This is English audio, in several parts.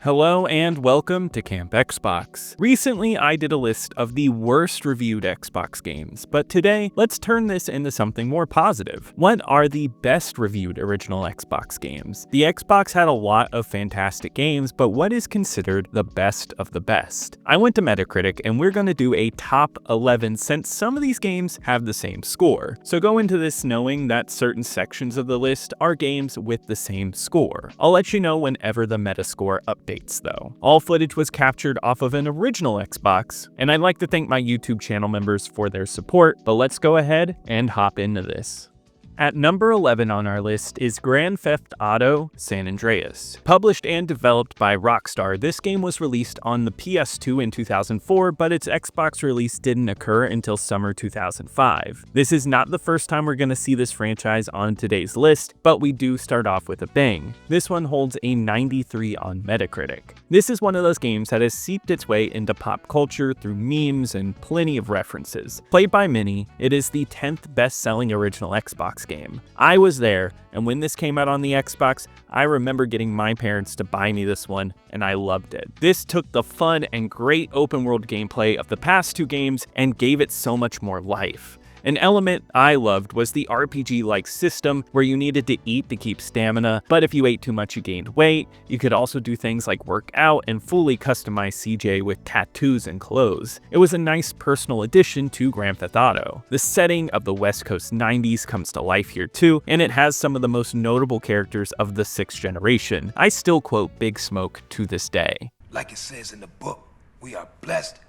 Hello and welcome to Camp Xbox. Recently, I did a list of the worst reviewed Xbox games, but today, let's turn this into something more positive. What are the best reviewed original Xbox games? The Xbox had a lot of fantastic games, but what is considered the best of the best? I went to Metacritic and we're going to do a top 11 since some of these games have the same score. So go into this knowing that certain sections of the list are games with the same score. I'll let you know whenever the Metascore updates though. All footage was captured off of an original Xbox, and I'd like to thank my YouTube channel members for their support, but let's go ahead and hop into this. At number 11 on our list is Grand Theft Auto San Andreas. Published and developed by Rockstar, this game was released on the PS2 in 2004, but its Xbox release didn't occur until summer 2005. This is not the first time we're going to see this franchise on today's list, but we do start off with a bang. This one holds a 93 on Metacritic. This is one of those games that has seeped its way into pop culture through memes and plenty of references. Played by many, it is the 10th best-selling original Xbox game. I was there, and when this came out on the Xbox, I remember getting my parents to buy me this one, and I loved it. This took the fun and great open world gameplay of the past two games and gave it so much more life. An element I loved was the RPG-like system where you needed to eat to keep stamina, but if you ate too much you gained weight. You could also do things like work out and fully customize CJ with tattoos and clothes. It was a nice personal addition to Grand Theft Auto. The setting of the West Coast 90s comes to life here too, and it has some of the most notable characters of the 6th generation. I still quote Big Smoke to this day. Like it says in the book, we are blessed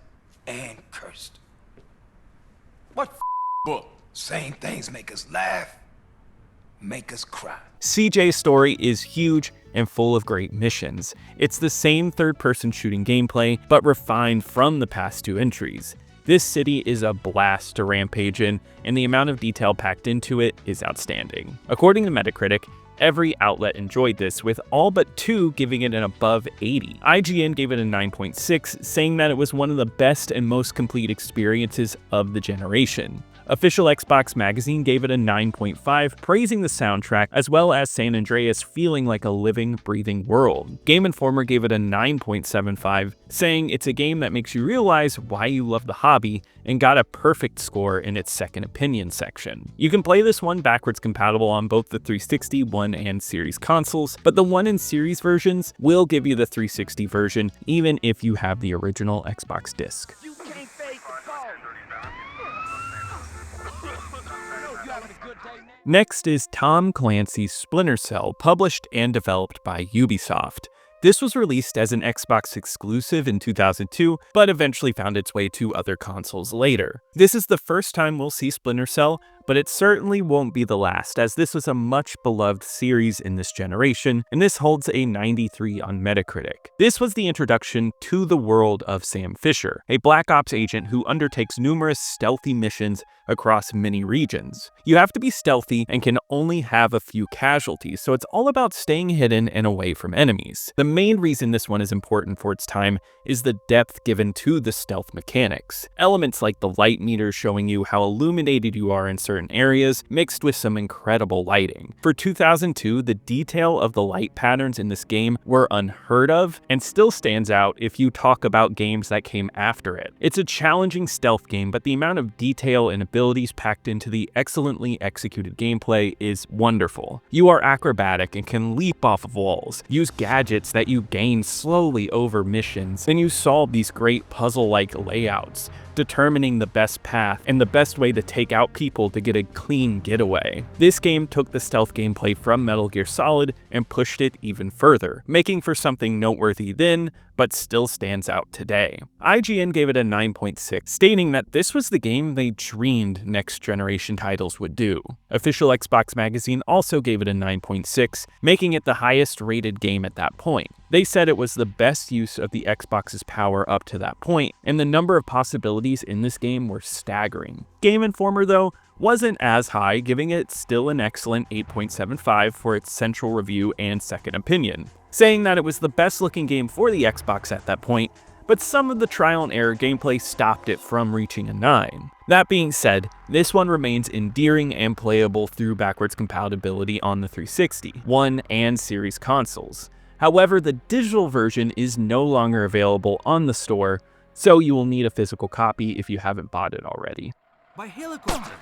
and cursed. What book? Same things make us laugh, make us cry. CJ's story is huge and full of great missions. It's the same third-person shooting gameplay, but refined from the past two entries. This city is a blast to rampage in, and the amount of detail packed into it is outstanding. According to Metacritic, every outlet enjoyed this, with all but 2 giving it an above 80. IGN gave it a 9.6, saying that it was one of the best and most complete experiences of the generation. Official Xbox Magazine gave it a 9.5, praising the soundtrack as well as San Andreas feeling like a living, breathing world. Game Informer gave it a 9.75, saying it's a game that makes you realize why you love the hobby, and got a perfect score in its second opinion section. You can play this one backwards compatible on both the 360, One, and Series consoles, but the One and Series versions will give you the 360 version even if you have the original Xbox disc. Next is Tom Clancy's Splinter Cell, published and developed by Ubisoft. This was released as an Xbox exclusive in 2002, but eventually found its way to other consoles later. This is the first time we'll see Splinter Cell, but it certainly won't be the last, as this was a much beloved series in this generation, and this holds a 93 on Metacritic. This was the introduction to the world of Sam Fisher, a Black Ops agent who undertakes numerous stealthy missions across many regions. You have to be stealthy and can only have a few casualties, so it's all about staying hidden and away from enemies. The main reason this one is important for its time is the depth given to the stealth mechanics. Elements like the light meter showing you how illuminated you are in certain areas, mixed with some incredible lighting. For 2002, the detail of the light patterns in this game were unheard of, and still stands out if you talk about games that came after it. It's a challenging stealth game, but the amount of detail and abilities packed into the excellently executed gameplay is wonderful. You are acrobatic and can leap off of walls, use gadgets that you gain slowly over missions, then you solve these great puzzle-like layouts, determining the best path and the best way to take out people to get a clean getaway. This game took the stealth gameplay from Metal Gear Solid and pushed it even further, making for something noteworthy then, but still stands out today. IGN gave it a 9.6, stating that this was the game they dreamed next generation titles would do. Official Xbox Magazine also gave it a 9.6, making it the highest rated game at that point. They said it was the best use of the Xbox's power up to that point, and the number of possibilities in this game were staggering. Game Informer, though, wasn't as high, giving it still an excellent 8.75 for its central review and second opinion, saying that it was the best looking game for the Xbox at that point, but some of the trial and error gameplay stopped it from reaching a 9. That being said, this one remains endearing and playable through backwards compatibility on the 360, One, and Series consoles. However, the digital version is no longer available on the store, so you will need a physical copy if you haven't bought it already. By helicopter.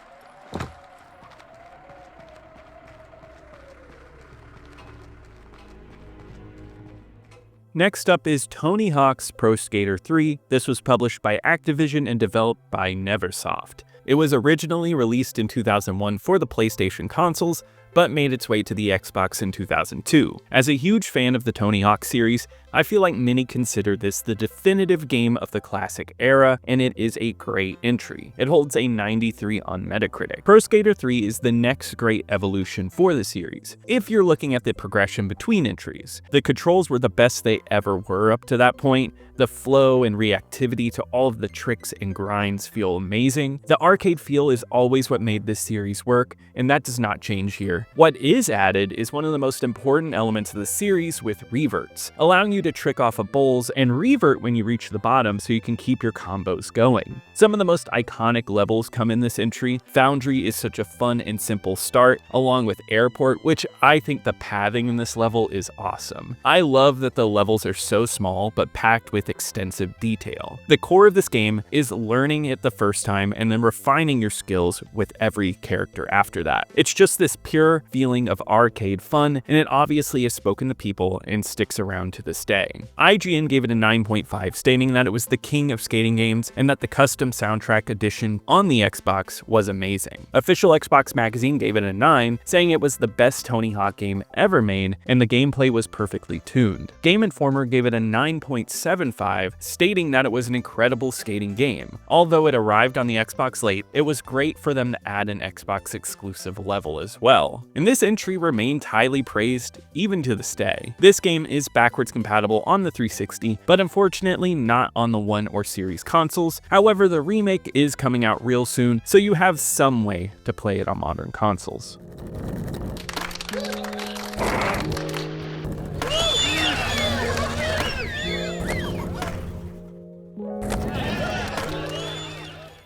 Next up is Tony Hawk's Pro Skater 3. This was published by Activision and developed by Neversoft. It was originally released in 2001 for the PlayStation consoles, but made its way to the Xbox in 2002. As a huge fan of the Tony Hawk series, I feel like many consider this the definitive game of the classic era, and it is a great entry. It holds a 93 on Metacritic. Pro Skater 3 is the next great evolution for the series. If you're looking at the progression between entries, the controls were the best they ever were up to that point. The flow and reactivity to all of the tricks and grinds feel amazing. The arcade feel is always what made this series work, and that does not change here. What is added is one of the most important elements of the series with reverts, allowing you to trick off of bowls and revert when you reach the bottom so you can keep your combos going. Some of the most iconic levels come in this entry. Foundry is such a fun and simple start, along with Airport, which I think the pathing in this level is awesome. I love that the levels are so small but packed with extensive detail. The core of this game is learning it the first time and then refining your skills with every character after that. It's just this pure feeling of arcade fun, and it obviously has spoken to people and sticks around to this day. IGN gave it a 9.5, stating that it was the king of skating games and that the custom soundtrack edition on the Xbox was amazing. Official Xbox Magazine gave it a 9, saying it was the best Tony Hawk game ever made and the gameplay was perfectly tuned. Game Informer gave it a 9.75, stating that it was an incredible skating game. Although it arrived on the Xbox late, it was great for them to add an Xbox exclusive level as well. And this entry remained highly praised even to this day. This game is backwards compatible on the 360, but unfortunately not on the One or Series consoles. However, the remake is coming out real soon, so you have some way to play it on modern consoles.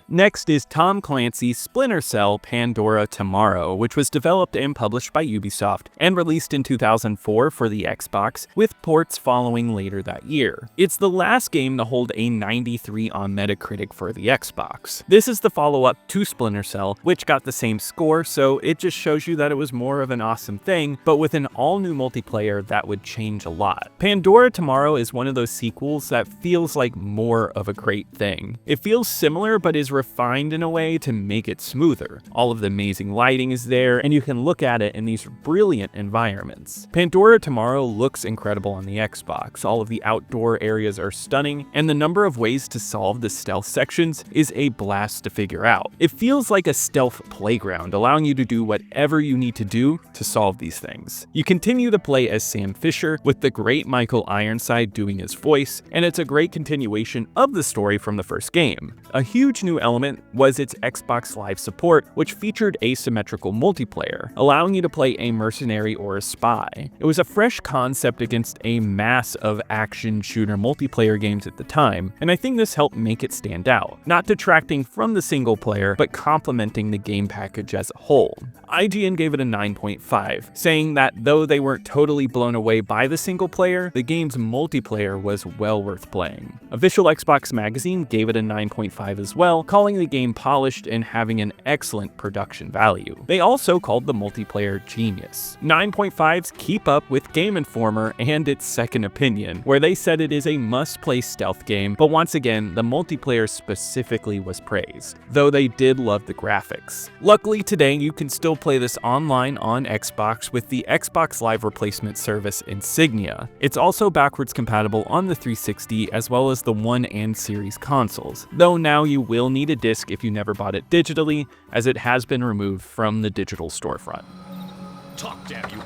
Next is Tom Clancy's Splinter Cell Pandora Tomorrow, which was developed and published by Ubisoft and released in 2004 for the Xbox, with ports following later that year. It's the last game to hold a 93 on Metacritic for the Xbox. This is the follow-up to Splinter Cell, which got the same score, so it just shows you that it was more of an awesome thing, but with an all-new multiplayer that would change a lot. Pandora Tomorrow is one of those sequels that feels like more of a great thing. It feels similar, but is refined in a way to make it smoother. All of the amazing lighting is there, and you can look at it in these brilliant environments. Pandora Tomorrow looks incredible on the Xbox. All of the outdoor areas are stunning, and the number of ways to solve the stealth sections is a blast to figure out. It feels like a stealth playground, allowing you to do whatever you need to do to solve these things. You continue to play as Sam Fisher, with the great Michael Ironside doing his voice, and it's a great continuation of the story from the first game. A huge new element was its Xbox Live support, which featured asymmetrical multiplayer, allowing you to play a mercenary or a spy. It was a fresh concept against a mass of action shooter multiplayer games at the time, and I think this helped make it stand out, not detracting from the single player, but complementing the game package as a whole. IGN gave it a 9.5, saying that though they weren't totally blown away by the single player, the game's multiplayer was well worth playing. Official Xbox Magazine gave it a 9.5 as well, calling the game polished and having an excellent production value. They also called the multiplayer genius. 9.5s keep up with Game Informer and its Second Opinion, where they said it is a must-play stealth game, but once again, the multiplayer specifically was praised, though they did love the graphics. Luckily today, you can still play this online on Xbox with the Xbox Live replacement service Insignia. It's also backwards compatible on the 360 as well as the One and Series consoles, though now you will need a disc if you never bought it digitally, as it has been removed from the digital storefront. Talk, damn you.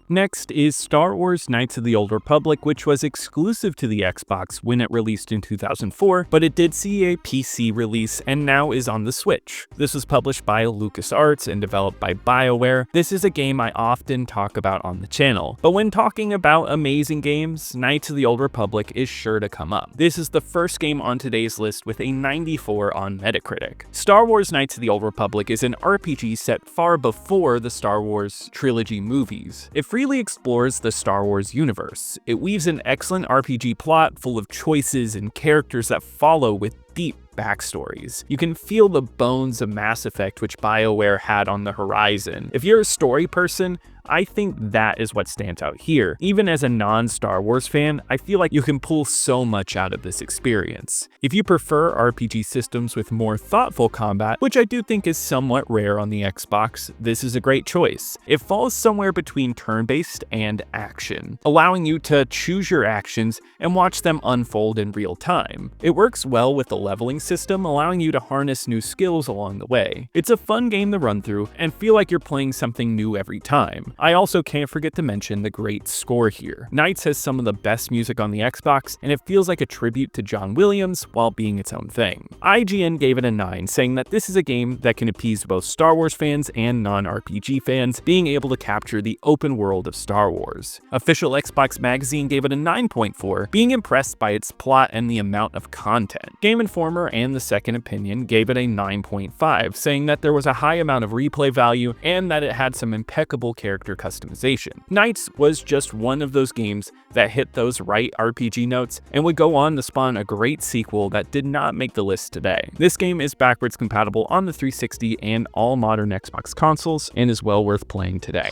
Next is Star Wars Knights of the Old Republic, which was exclusive to the Xbox when it released in 2004, but it did see a PC release and now is on the Switch. This was published by LucasArts and developed by BioWare. This is a game I often talk about on the channel, but when talking about amazing games, Knights of the Old Republic is sure to come up. This is the first game on today's list with a 94 on Metacritic. Star Wars Knights of the Old Republic is an RPG set far before the Star Wars trilogy movies. It freely explores the Star Wars universe. It weaves an excellent RPG plot full of choices and characters that follow with deep backstories. You can feel the bones of Mass Effect which BioWare had on the horizon. If you're a story person, I think that is what stands out here. Even as a non-Star Wars fan, I feel like you can pull so much out of this experience. If you prefer RPG systems with more thoughtful combat, which I do think is somewhat rare on the Xbox, this is a great choice. It falls somewhere between turn-based and action, allowing you to choose your actions and watch them unfold in real time. It works well with the leveling system, allowing you to harness new skills along the way. It's a fun game to run through and feel like you're playing something new every time. I also can't forget to mention the great score here. Knights has some of the best music on the Xbox, and it feels like a tribute to John Williams while being its own thing. IGN gave it a 9, saying that this is a game that can appease both Star Wars fans and non-RPG fans, being able to capture the open world of Star Wars. Official Xbox Magazine gave it a 9.4, being impressed by its plot and the amount of content. Game Informer and The Second Opinion gave it a 9.5, saying that there was a high amount of replay value and that it had some impeccable character customization. Knights was just one of those games that hit those right RPG notes and would go on to spawn a great sequel that did not make the list today. This game is backwards compatible on the 360 and all modern Xbox consoles and is well worth playing today.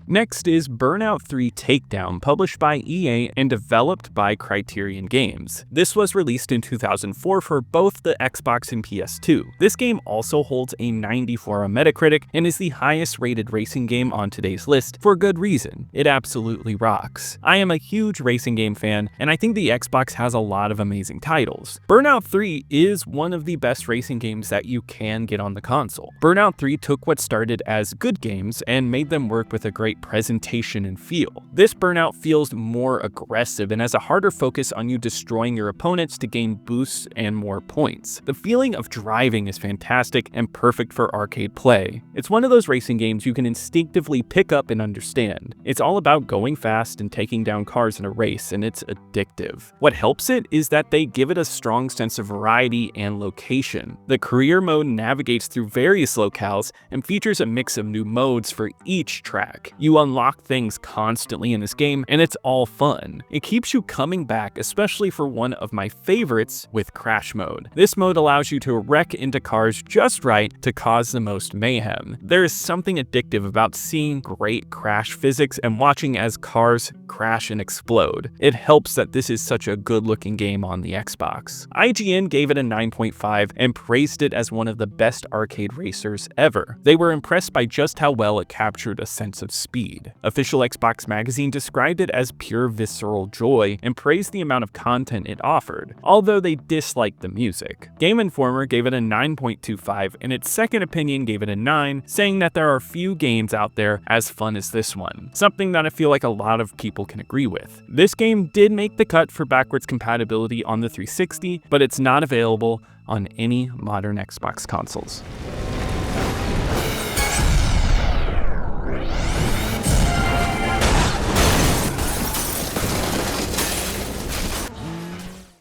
Next is Burnout 3 Takedown, published by EA and developed by Criterion Games. This was released in 2004 for both the Xbox and PS2. This game also holds a 94 on Metacritic and is the highest rated racing game on today's list for good reason. It absolutely rocks. I am a huge racing game fan, and I think the Xbox has a lot of amazing titles. Burnout 3 is one of the best racing games that you can get on the console. Burnout 3 took what started as good games and made them work with a great presentation and feel. This Burnout feels more aggressive and has a harder focus on you destroying your opponents to gain boosts and more points. The feeling of driving is fantastic and perfect for arcade play. It's one of those racing games you can instinctively pick up and understand. It's all about going fast and taking down cars in a race, and it's addictive. What helps it is that they give it a strong sense of variety and location. The career mode navigates through various locales and features a mix of new modes for each track. You unlock things constantly in this game, and it's all fun. It keeps you coming back, especially for one of my favorites with Crash Mode. This mode allows you to wreck into cars just right to cause the most mayhem. There is something addictive about seeing great crash physics and watching as cars crash and explode. It helps that this is such a good-looking game on the Xbox. IGN gave it a 9.5 and praised it as one of the best arcade racers ever. They were impressed by just how well it captured a sense of speed. Official Xbox Magazine described it as pure visceral joy and praised the amount of content it offered, although they disliked the music. Game Informer gave it a 9.25 and its Second Opinion gave it a 9, saying that there are few games out there as fun as this one, something that I feel like a lot of people can agree with. This game did make the cut for backwards compatibility on the 360, but it's not available on any modern Xbox consoles.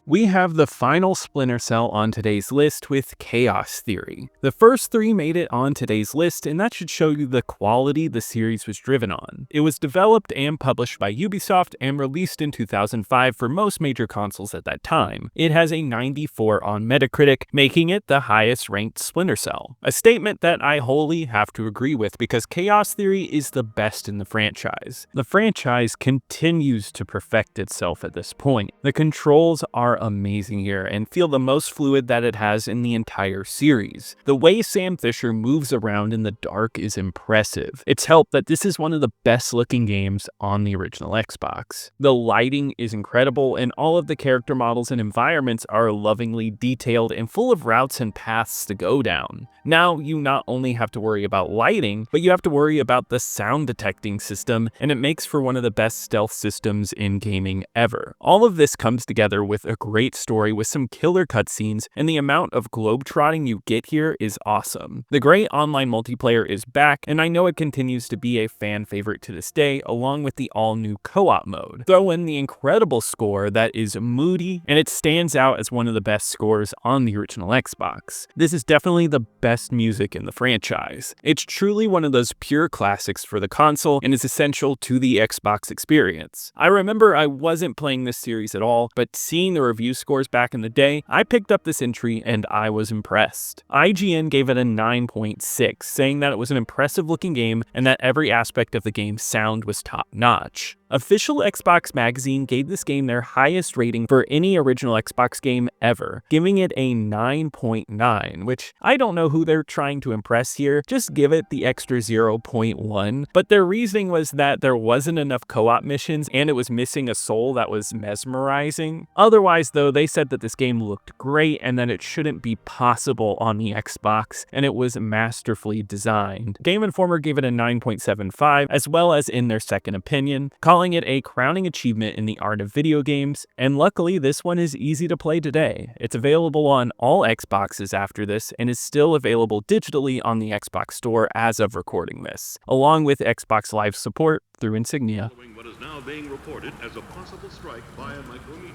We have the final Splinter Cell on today's list with Chaos Theory. The first three made it on today's list, and that should show you the quality the series was driven on. It was developed and published by Ubisoft and released in 2005 for most major consoles at that time. It has a 94 on Metacritic, making it the highest ranked Splinter Cell. A statement that I wholly have to agree with because Chaos Theory is the best in the franchise. The franchise continues to perfect itself at this point. The controls are are amazing here and feel the most fluid that it has in the entire series. The way Sam Fisher moves around in the dark is impressive. It's helped that this is one of the best looking games on the original Xbox. The lighting is incredible and all of the character models and environments are lovingly detailed and full of routes and paths to go down. Now you not only have to worry about lighting, but you have to worry about the sound detecting system, and it makes for one of the best stealth systems in gaming ever. All of this comes together with a great story with some killer cutscenes, and the amount of globetrotting you get here is awesome. The great online multiplayer is back, and I know it continues to be a fan favorite to this day, along with the all-new co-op mode. Throw in the incredible score that is moody, and it stands out as one of the best scores on the original Xbox. This is definitely the best music in the franchise. It's truly one of those pure classics for the console and is essential to the Xbox experience. I remember I wasn't playing this series at all, but seeing the review scores back in the day, I picked up this entry and I was impressed. IGN gave it a 9.6, saying that it was an impressive looking game and that every aspect of the game's sound was top notch. Official Xbox Magazine gave this game their highest rating for any original Xbox game ever, giving it a 9.9, which I don't know who they're trying to impress here, just give it the extra 0.1, but their reasoning was that there wasn't enough co-op missions and it was missing a soul that was mesmerizing. Otherwise though, they said that this game looked great and that it shouldn't be possible on the Xbox, and it was masterfully designed. Game Informer gave it a 9.75, as well as in their second opinion, calling it a crowning achievement in the art of video games, and luckily this one is easy to play today. It's available on all Xboxes after this and is still available digitally on the Xbox Store as of recording this, along with Xbox Live support through Insignia. What is now being reported as a possible strike by a micrometeor.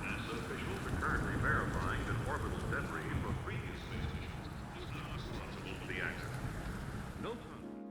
NASA officials are currently verifying that orbital debris from previous missions is now responsible for the accident.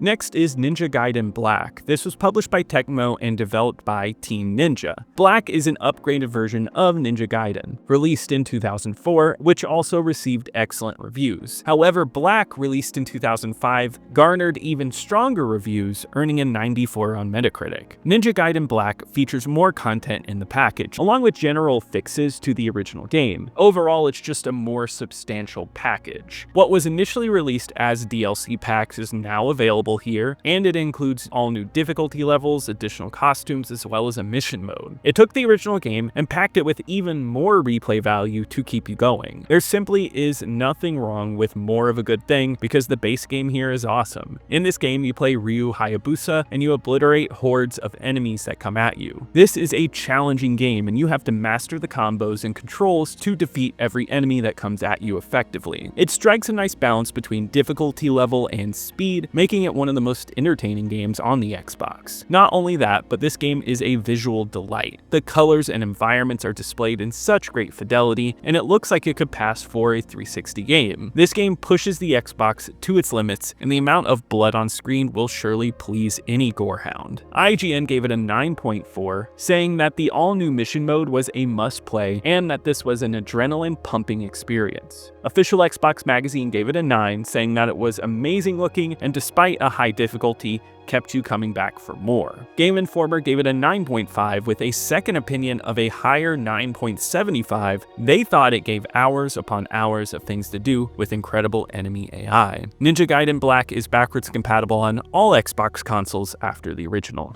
Next is Ninja Gaiden Black. This was published by Tecmo and developed by Team Ninja. Black is an upgraded version of Ninja Gaiden, released in 2004, which also received excellent reviews. However, Black, released in 2005, garnered even stronger reviews, earning a 94 on Metacritic. Ninja Gaiden Black features more content in the package, along with general fixes to the original game. Overall, it's just a more substantial package. What was initially released as DLC packs is now available here, and it includes all new difficulty levels, additional costumes, as well as a mission mode. It took the original game and packed it with even more replay value to keep you going. There simply is nothing wrong with more of a good thing, because the base game here is awesome. In this game, you play Ryu Hayabusa and you obliterate hordes of enemies that come at you. This is a challenging game and you have to master the combos and controls to defeat every enemy that comes at you effectively. It strikes a nice balance between difficulty level and speed, making it one of the most entertaining games on the Xbox. Not only that, but this game is a visual delight. The colors and environments are displayed in such great fidelity, and it looks like it could pass for a 360 game. This game pushes the Xbox to its limits, and the amount of blood on screen will surely please any gorehound. IGN gave it a 9.4, saying that the all-new mission mode was a must-play, and that this was an adrenaline-pumping experience. Official Xbox Magazine gave it a 9, saying that it was amazing looking, and despite a high difficulty, kept you coming back for more. Game Informer gave it a 9.5 with a second opinion of a higher 9.75. They thought it gave hours upon hours of things to do with incredible enemy AI. Ninja Gaiden Black is backwards compatible on all Xbox consoles after the original.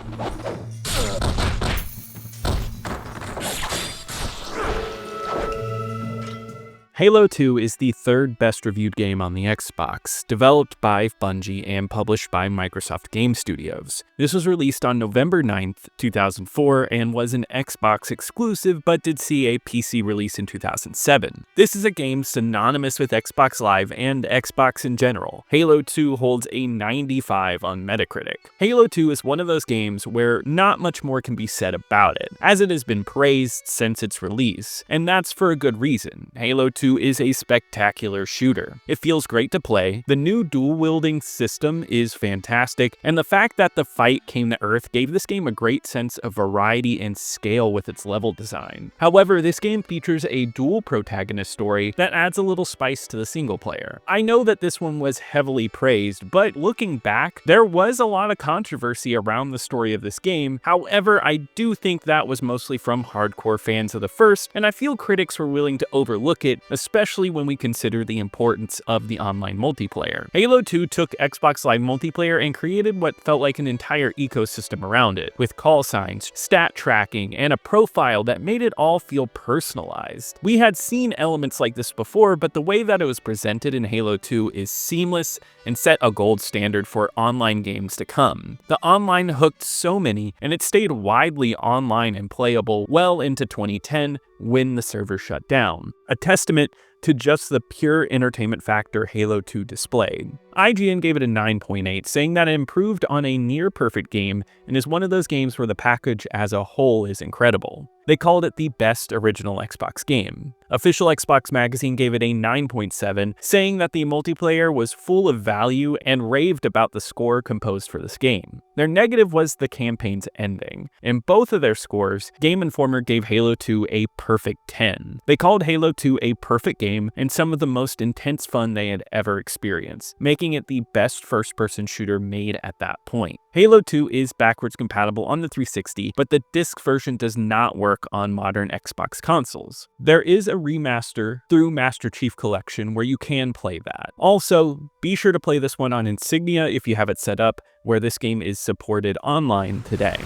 Halo 2 is the third best reviewed game on the Xbox, developed by Bungie and published by Microsoft Game Studios. This was released on November 9th, 2004 and was an Xbox exclusive, but did see a PC release in 2007. This is a game synonymous with Xbox Live and Xbox in general. Halo 2 holds a 95 on Metacritic. Halo 2 is one of those games where not much more can be said about it, as it has been praised since its release, and that's for a good reason. Halo 2 2 is a spectacular shooter. It feels great to play, the new dual-wielding system is fantastic, and the fact that the fight came to Earth gave this game a great sense of variety and scale with its level design. However, this game features a dual protagonist story that adds a little spice to the single player. I know that this one was heavily praised, but looking back, there was a lot of controversy around the story of this game. However, I do think that was mostly from hardcore fans of the first, and I feel critics were willing to overlook it, especially when we consider the importance of the online multiplayer. Halo 2 took Xbox Live multiplayer and created what felt like an entire ecosystem around it, with call signs, stat tracking, and a profile that made it all feel personalized. We had seen elements like this before, but the way that it was presented in Halo 2 is seamless and set a gold standard for online games to come. The online hooked so many, and it stayed widely online and playable well into 2010 when the server shut down. A testament to just the pure entertainment factor Halo 2 displayed. IGN gave it a 9.8, saying that it improved on a near-perfect game and is one of those games where the package as a whole is incredible. They called it the best original Xbox game. Official Xbox Magazine gave it a 9.7, saying that the multiplayer was full of value and raved about the score composed for this game. Their negative was the campaign's ending. In both of their scores, Game Informer gave Halo 2 a perfect 10. They called Halo 2 a perfect game and some of the most intense fun they had ever experienced, making it the best first-person shooter made at that point. Halo 2 is backwards compatible on the 360, but the disc version does not work on modern Xbox consoles. There is a remaster through Master Chief Collection where you can play that. Also, be sure to play this one on Insignia if you have it set up, where this game is supported online today.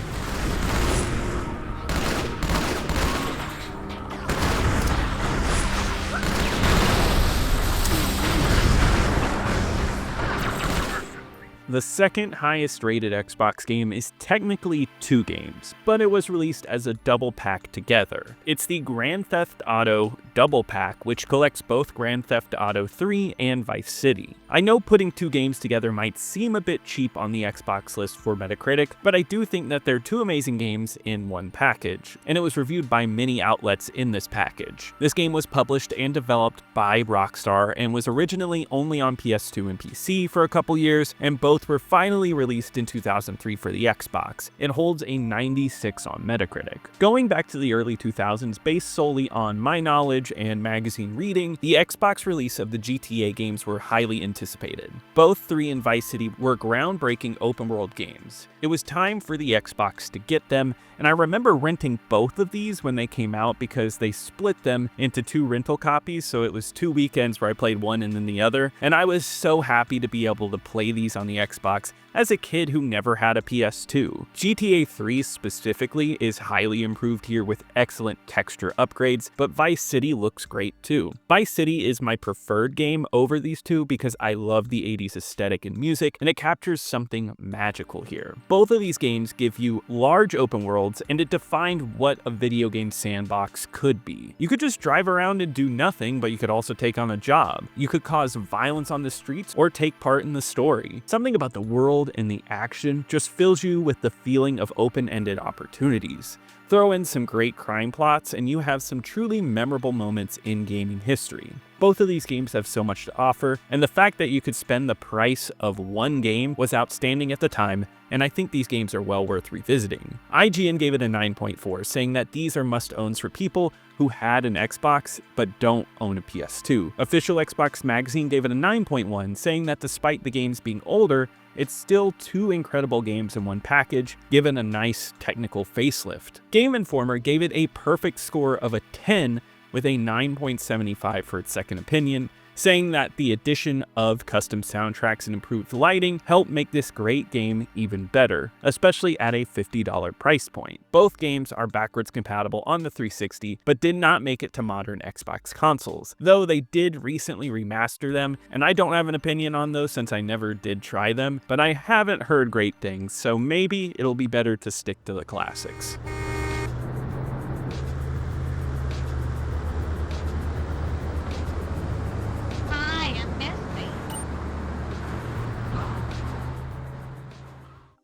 The second highest rated Xbox game is technically 2 games, but it was released as a double pack together. It's the Grand Theft Auto Double Pack, which collects both Grand Theft Auto 3 and Vice City. I know putting 2 games together might seem a bit cheap on the Xbox list for Metacritic, but I do think that they're 2 amazing games in one package, and it was reviewed by many outlets in this package. This game was published and developed by Rockstar and was originally only on PS2 and PC for a couple years, and both were finally released in 2003 for the Xbox. It holds a 96 on Metacritic. Going back to the early 2000s, based solely on my knowledge and magazine reading, the Xbox release of the GTA games were highly anticipated. Both 3 and Vice City were groundbreaking open-world games. It was time for the Xbox to get them, and I remember renting both of these when they came out because they split them into 2 rental copies, so it was 2 weekends where I played one and then the other, and I was so happy to be able to play these on the Xbox as a kid who never had a PS2. GTA 3 specifically is highly improved here with excellent texture upgrades, but Vice City looks great too. Vice City is my preferred game over these 2 because I love the 80s aesthetic and music, and it captures something magical here. Both of these games give you large open worlds, and it defined what a video game sandbox could be. You could just drive around and do nothing, but you could also take on a job. You could cause violence on the streets or take part in the story. Something about the world and the action just fills you with the feeling of open-ended opportunities. Throw in some great crime plots and you have some truly memorable moments in gaming history. Both of these games have so much to offer, and the fact that you could spend the price of one game was outstanding at the time, and I think these games are well worth revisiting. IGN gave it a 9.4, saying that these are must-owns for people who had an Xbox but don't own a PS2. Official Xbox Magazine gave it a 9.1, saying that despite the games being older, it's still 2 incredible games in one package, given a nice technical facelift. Game Informer gave it a perfect score of a 10 with a 9.75 for its second opinion, saying that the addition of custom soundtracks and improved lighting helped make this great game even better, especially at a $50 price point. Both games are backwards compatible on the 360, but did not make it to modern Xbox consoles, though they did recently remaster them, and I don't have an opinion on those since I never did try them, but I haven't heard great things, so maybe it'll be better to stick to the classics.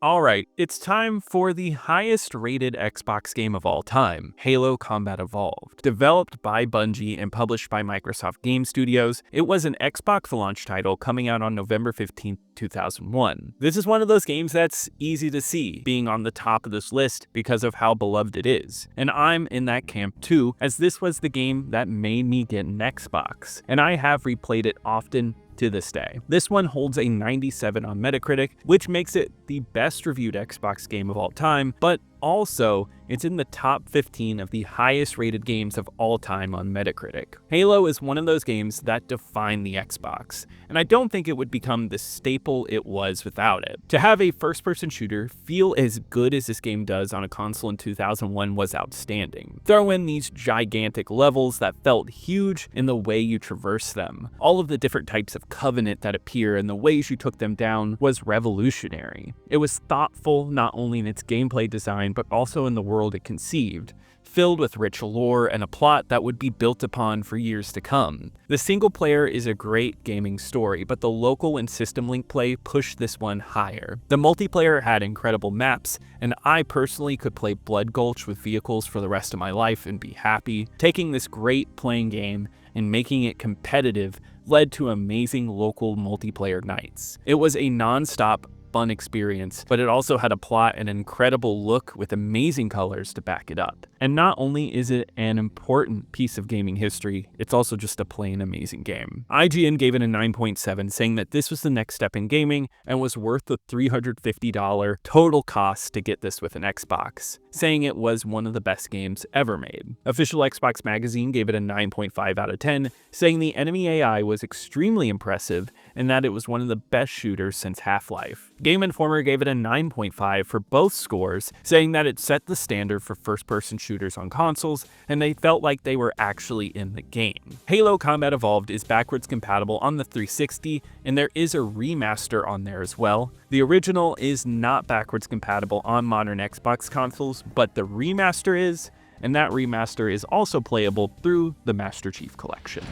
Alright, it's time for the highest rated Xbox game of all time, Halo Combat Evolved. Developed by Bungie and published by Microsoft Game Studios, it was an Xbox launch title coming out on November 15, 2001. This is one of those games that's easy to see being on the top of this list because of how beloved it is. And I'm in that camp too, as this was the game that made me get an Xbox, and I have replayed it often to this day. This one holds a 97 on Metacritic, which makes it the best reviewed Xbox game of all time, but also it's in the top 15 of the highest rated games of all time on Metacritic. Halo is one of those games that define the Xbox, and I don't think it would become the staple it was without it. To have a first-person shooter feel as good as this game does on a console in 2001 was outstanding. Throw in these gigantic levels that felt huge in the way you traverse them. All of the different types of Covenant that appear and the ways you took them down was revolutionary. It was thoughtful not only in its gameplay design, but also in the world it conceived, filled with rich lore and a plot that would be built upon for years to come. The single player is a great gaming story, but the local and system link play pushed this one higher. The multiplayer had incredible maps, and I personally could play Blood Gulch with vehicles for the rest of my life and be happy. Taking this great playing game and making it competitive led to amazing local multiplayer nights. It was a non-stop fun experience, but it also had a plot and an incredible look with amazing colors to back it up. And not only is it an important piece of gaming history, it's also just a plain amazing game. IGN gave it a 9.7, saying that this was the next step in gaming and was worth the $350 total cost to get this with an Xbox, saying it was one of the best games ever made. Official Xbox Magazine gave it a 9.5 out of 10, saying the enemy AI was extremely impressive and that it was one of the best shooters since Half-Life. Game Informer gave it a 9.5 for both scores, saying that it set the standard for first-person shooters on consoles, and they felt like they were actually in the game. Halo Combat Evolved is backwards compatible on the 360, and there is a remaster on there as well. The original is not backwards compatible on modern Xbox consoles, but the remaster is, and that remaster is also playable through the Master Chief Collection.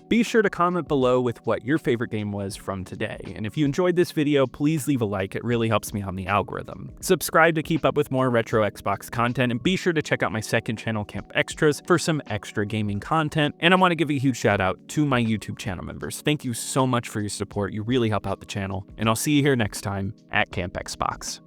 Be sure to comment below with what your favorite game was from today, and if you enjoyed this video, please leave a like, it really helps me on the algorithm. Subscribe to keep up with more retro Xbox content, and be sure to check out my second channel, Camp Extras, for some extra gaming content, and I want to give a huge shout out to my YouTube channel members. Thank you so much for your support, you really help out the channel, and I'll see you here next time at Camp Xbox.